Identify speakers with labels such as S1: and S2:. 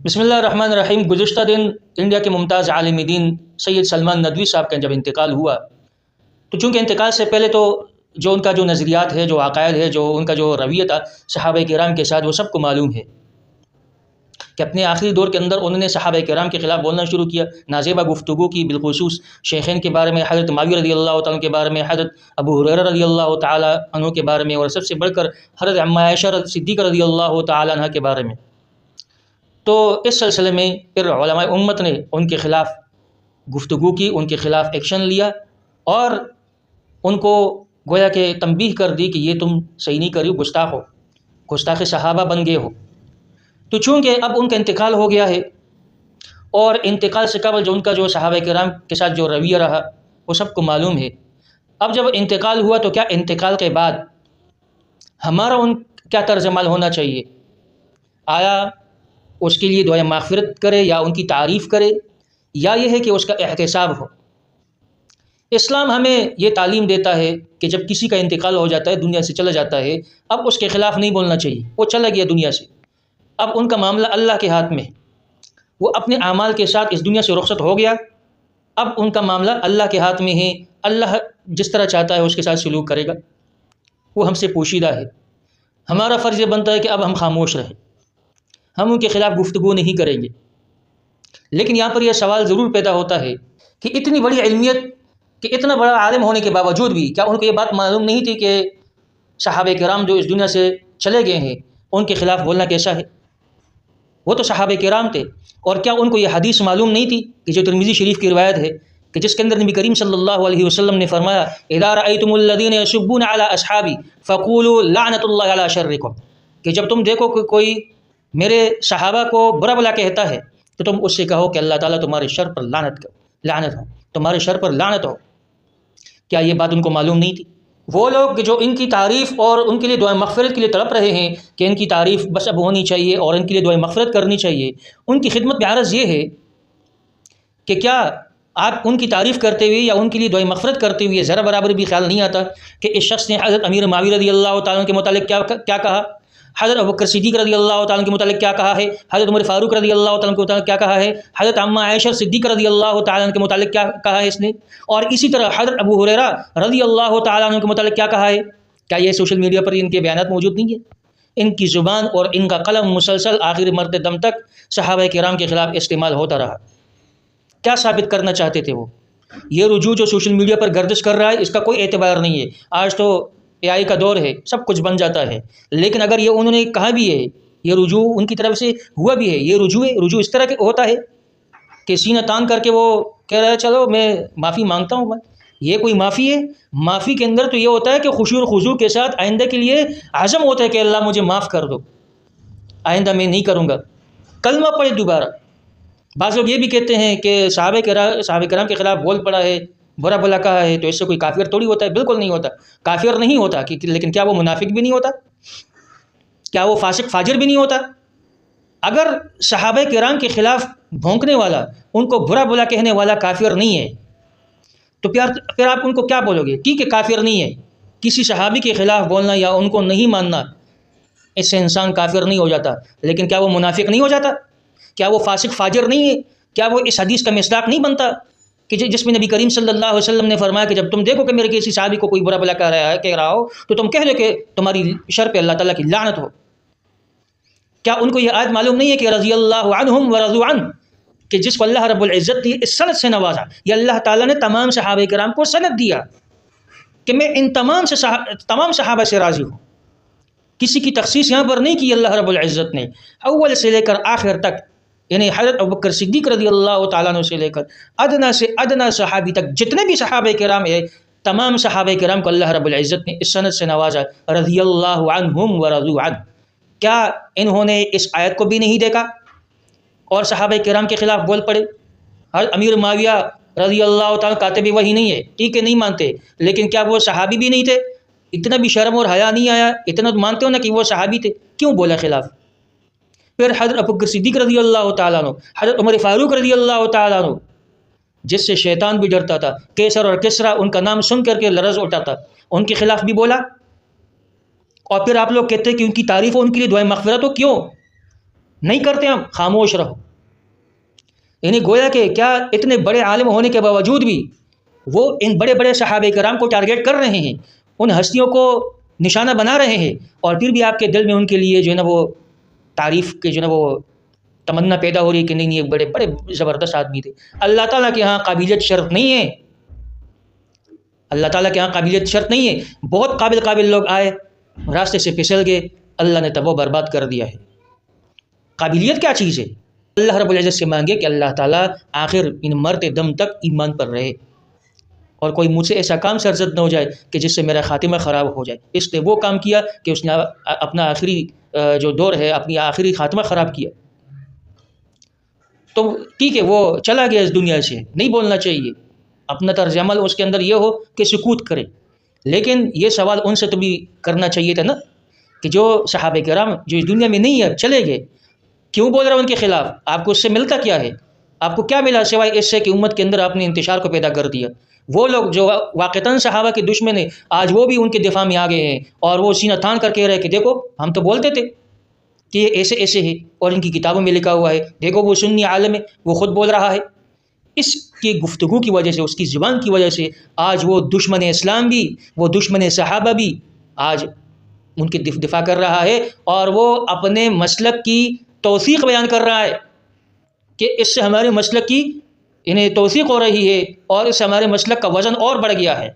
S1: بسم اللہ الرحمن الرحیم۔ گزشتہ دن انڈیا کے ممتاز عالم دین سید سلمان ندوی صاحب کا جب انتقال ہوا تو چونکہ انتقال سے پہلے تو جو ان کا جو نظریات ہے، جو عقائد ہے، جو ان کا جو رویہ تھا صحابہ کرام کے ساتھ، وہ سب کو معلوم ہے کہ اپنے آخری دور کے اندر انہوں نے صحابہ کرام کے خلاف بولنا شروع کیا، نازیبہ گفتگو کی، بالخصوص شیخین کے بارے میں، حضرت معاویہ رضی اللہ تعالیٰ کے بارے میں، حضرت ابو ہریرہ رضی اللہ تعالیٰ عنہ کے بارے میں، اور سب سے بڑھ کر حضرت عمہ عائشہ صدیقہ رضی اللہ تعالیٰ عنہ کے بارے میں۔ تو اس سلسلے میں پھر علماء امت نے ان کے خلاف گفتگو کی، ان کے خلاف ایکشن لیا اور ان کو گویا کہ تنبیہ کر دی کہ یہ تم صحیح نہیں کری، گستاخ ہو، گستاخ صحابہ بن گئے ہو۔ تو چونکہ اب ان کا انتقال ہو گیا ہے اور انتقال سے قبل جو ان کا جو صحابہ کرام کے ساتھ جو رویہ رہا وہ سب کو معلوم ہے۔ اب جب انتقال ہوا تو کیا انتقال کے بعد ہمارا ان کیا طرز عمل ہونا چاہیے؟ آیا اس کے لیے دعائے مغفرت کرے یا ان کی تعریف کرے، یا یہ ہے کہ اس کا احتساب ہو؟ اسلام ہمیں یہ تعلیم دیتا ہے کہ جب کسی کا انتقال ہو جاتا ہے، دنیا سے چلا جاتا ہے، اب اس کے خلاف نہیں بولنا چاہیے، وہ چلا گیا دنیا سے، اب ان کا معاملہ اللہ کے ہاتھ میں، وہ اپنے اعمال کے ساتھ اس دنیا سے رخصت ہو گیا، اب ان کا معاملہ اللہ کے ہاتھ میں ہے، اللہ جس طرح چاہتا ہے اس کے ساتھ سلوک کرے گا، وہ ہم سے پوشیدہ ہے۔ ہمارا فرض یہ بنتا ہے کہ اب ہم خاموش رہیں، ہم ان کے خلاف گفتگو نہیں کریں گے۔ لیکن یہاں پر یہ سوال ضرور پیدا ہوتا ہے کہ اتنی بڑی علمیت، کہ اتنا بڑا عالم ہونے کے باوجود بھی کیا ان کو یہ بات معلوم نہیں تھی کہ صحابہ کرام جو اس دنیا سے چلے گئے ہیں ان کے خلاف بولنا کیسا ہے؟ وہ تو صحابہ کرام تھے، اور کیا ان کو یہ حدیث معلوم نہیں تھی کہ جو ترمذی شریف کی روایت ہے کہ جس کے اندر نبی کریم صلی اللہ علیہ وسلم نے فرمایا اذا رأیتم الذین یسبون علی اصحابی فقولوا لعنۃ اللہ علی شرکم، کہ جب تم دیکھو کہ کوئی میرے صحابہ کو برا بلا کہتا ہے تو تم اس سے کہو کہ اللہ تعالیٰ تمہارے شر پر لعنت ہو، تمہارے شر پر لعنت ہو۔ کیا یہ بات ان کو معلوم نہیں تھی؟ وہ لوگ جو ان کی تعریف اور ان کے لیے دعائے مغفرت کے لیے تڑپ رہے ہیں کہ ان کی تعریف بس اب ہونی چاہیے اور ان کے لیے دعائے مغفرت کرنی چاہیے، ان کی خدمت میں عرض یہ ہے کہ کیا آپ ان کی تعریف کرتے ہوئے یا ان کے لیے دعائے مغفرت کرتے ہوئے ذرا برابر بھی خیال نہیں آتا کہ اس شخص نے حضرت امیر معاویہ رضی اللہ تعالیٰ کے متعلق کیا کہا، حضرت ابوبکر صدیق رضی اللہ تعالیٰ کے متعلق کیا کہا ہے، حضرت عمر فاروق رضی اللہ تعالیٰ کے متعلق کیا کہا ہے، حضرت عمہ عائشہ صدیقہ رضی اللہ تعالیٰ کے متعلق کیا کہا ہے اس نے، اور اسی طرح حضرت ابو ہریرہ رضی اللہ تعالیٰ کے متعلق کیا کہا ہے؟ کیا یہ سوشل میڈیا پر ان کے بیانات موجود نہیں ہیں؟ ان کی زبان اور ان کا قلم مسلسل آخر مرتے دم تک صحابہ کرام کے خلاف استعمال ہوتا رہا۔ کیا ثابت کرنا چاہتے تھے وہ؟ یہ رجوع جو سوشل میڈیا پر گردش کر رہا ہے اس کا کوئی اعتبار نہیں ہے۔ آج تو AI کا دور ہے، سب کچھ بن جاتا ہے، لیکن اگر یہ انہوں نے کہا بھی ہے، یہ رجوع ان کی طرف سے ہوا بھی ہے، یہ رجوع اس طرح کے ہوتا ہے کہ سینہ تان کر کے وہ کہہ رہا ہے چلو میں معافی مانگتا ہوں، یہ کوئی معافی ہے؟ معافی کے اندر تو یہ ہوتا ہے کہ خشوع اور خضوع کے ساتھ آئندہ کے لیے عزم ہوتا ہے کہ اللہ مجھے معاف کر دو، آئندہ میں نہیں کروں گا، کلمہ پڑھے دوبارہ۔ بعض لوگ یہ بھی کہتے ہیں کہ صحابہ کرام کے خلاف بول پڑا ہے، برا بلا کہا ہے تو اس سے کوئی کافر تھوڑی ہوتا ہے، بالکل نہیں ہوتا، کافر نہیں ہوتا، لیکن کیا وہ منافق بھی نہیں ہوتا؟ کیا وہ فاسق فاجر بھی نہیں ہوتا؟ اگر صحابہ کرام کے خلاف بھونکنے والا، ان کو برا بلا کہنے والا کافر نہیں ہے تو پھر آپ ان کو کیا بولو گے؟ ٹھیک ہے کافر نہیں ہے، کسی صحابی کے خلاف بولنا یا ان کو نہیں ماننا اس سے انسان کافر نہیں ہو جاتا، لیکن کیا وہ منافق نہیں ہو جاتا؟ کیا وہ فاسق فاجر نہیں ہے؟ کیا وہ اس حدیث کا مصداق نہیں بنتا کہ جس میں نبی کریم صلی اللہ علیہ وسلم نے فرمایا کہ جب تم دیکھو کہ میرے کسی صحابی کو کوئی برا بلا کہہ رہا ہو تو تم کہہ دو کہ تمہاری شر پہ اللہ تعالیٰ کی لعنت ہو؟ کیا ان کو یہ آیت معلوم نہیں ہے کہ رضی اللہ عنہم ورضوا عنہ، کہ جس کو اللہ رب العزت نے اس سند سے نوازا، یہ اللہ تعالیٰ نے تمام صحابہ کرام کو سند دیا کہ میں ان تمام صحابہ سے راضی ہوں، کسی کی تخصیص یہاں پر نہیں کی اللہ رب العزت نے، اول سے لے کر آخر تک، یعنی حضرت ابوبکر صدیق رضی اللہ تعالیٰ عنہ سے لے کر ادنا سے ادنا صحابی تک جتنے بھی صحابہ کرام ہیں، تمام صحابہ کرام کو اللہ رب العزت نے اس سند سے نوازا، رضی اللہ عنہم ورضوا عنہ۔ کیا انہوں نے اس آیت کو بھی نہیں دیکھا اور صحابہ کرام کے خلاف بول پڑے؟ حضرت امیر معاویہ رضی اللہ تعالیٰ کاتب وحی نہیں ہے، ٹھیک ہے نہیں مانتے، لیکن کیا وہ صحابی بھی نہیں تھے؟ اتنا بھی شرم اور حیا نہیں آیا؟ اتنا تو مانتے ہو نا کہ وہ صحابی تھے، کیوں بولا خلاف؟ پھر حضرت ابوبکر صدیق رضی اللہ تعالیٰ عنہ، حضرت عمر فاروق رضی اللہ تعالیٰ عنہ، جس سے شیطان بھی ڈرتا تھا، کیسر اور کسرا ان کا نام سن کر کے لرز اٹھاتا، ان کے خلاف بھی بولا، اور پھر آپ لوگ کہتے ہیں کہ ان کی تعریف ہو، ان کے لیے دعائیں مغفرت ہو، کیوں؟ نہیں کرتے آپ خاموش رہو. یعنی گویا کہ کیا اتنے بڑے عالم ہونے کے باوجود بھی وہ ان بڑے بڑے صحابہ کرام کو ٹارگیٹ کر رہے ہیں، ان ہستیوں کو نشانہ بنا رہے ہیں، اور پھر بھی آپ کے دل میں ان کے لیے جو ہے نا وہ تعریف کے جو ہے نا وہ تمنا پیدا ہو رہی ہے کہ نہیں یہ بڑے بڑے زبردست آدمی تھے. اللہ تعالیٰ کے ہاں قابلیت شرط نہیں ہے، اللہ تعالیٰ کے ہاں قابلیت شرط نہیں ہے. بہت قابل لوگ آئے، راستے سے پھسل گئے، اللہ نے تب وہ برباد کر دیا ہے. قابلیت کیا چیز ہے؟ اللہ رب العزت سے مانگے کہ اللہ تعالیٰ آخر ان مرتے دم تک ایمان پر رہے، اور کوئی مجھ سے ایسا کام سرزد نہ ہو جائے کہ جس سے میرا خاتمہ خراب ہو جائے. اس نے وہ کام کیا کہ اس نے اپنا آخری جو دور ہے، اپنی آخری خاتمہ خراب کیا. تو ٹھیک ہے، وہ چلا گیا اس دنیا سے، نہیں بولنا چاہیے، اپنا طرز عمل اس کے اندر یہ ہو کہ سکوت کرے. لیکن یہ سوال ان سے تو بھی کرنا چاہیے تھا نا کہ جو صحابہ کرام جو اس دنیا میں نہیں ہے، چلے گئے، کیوں بول رہا ان کے خلاف؟ آپ کو اس سے ملتا کیا ہے؟ آپ کو کیا ملا سوائے اس سے کہ امت کے اندر آپ نے انتشار کو پیدا کر دیا؟ وہ لوگ جو واقعتاً صحابہ کے دشمن ہیں، آج وہ بھی ان کے دفاع میں آ گئے ہیں، اور وہ سینہ تان کر کہہ رہے کہ دیکھو ہم تو بولتے تھے کہ یہ ایسے ایسے ہے، اور ان کی کتابوں میں لکھا ہوا ہے، دیکھو وہ سنی عالم ہے، وہ خود بول رہا ہے. اس کی گفتگو کی وجہ سے، اس کی زبان کی وجہ سے آج وہ دشمن اسلام بھی، وہ دشمن صحابہ بھی آج ان کے دفاع کر رہا ہے، اور وہ اپنے مسلک کی توثیق بیان کر رہا ہے کہ اس سے ہمارے مسلک کی انہیں توثیق ہو رہی ہے، اور اس سے ہمارے مسلک کا وزن اور بڑھ گیا ہے.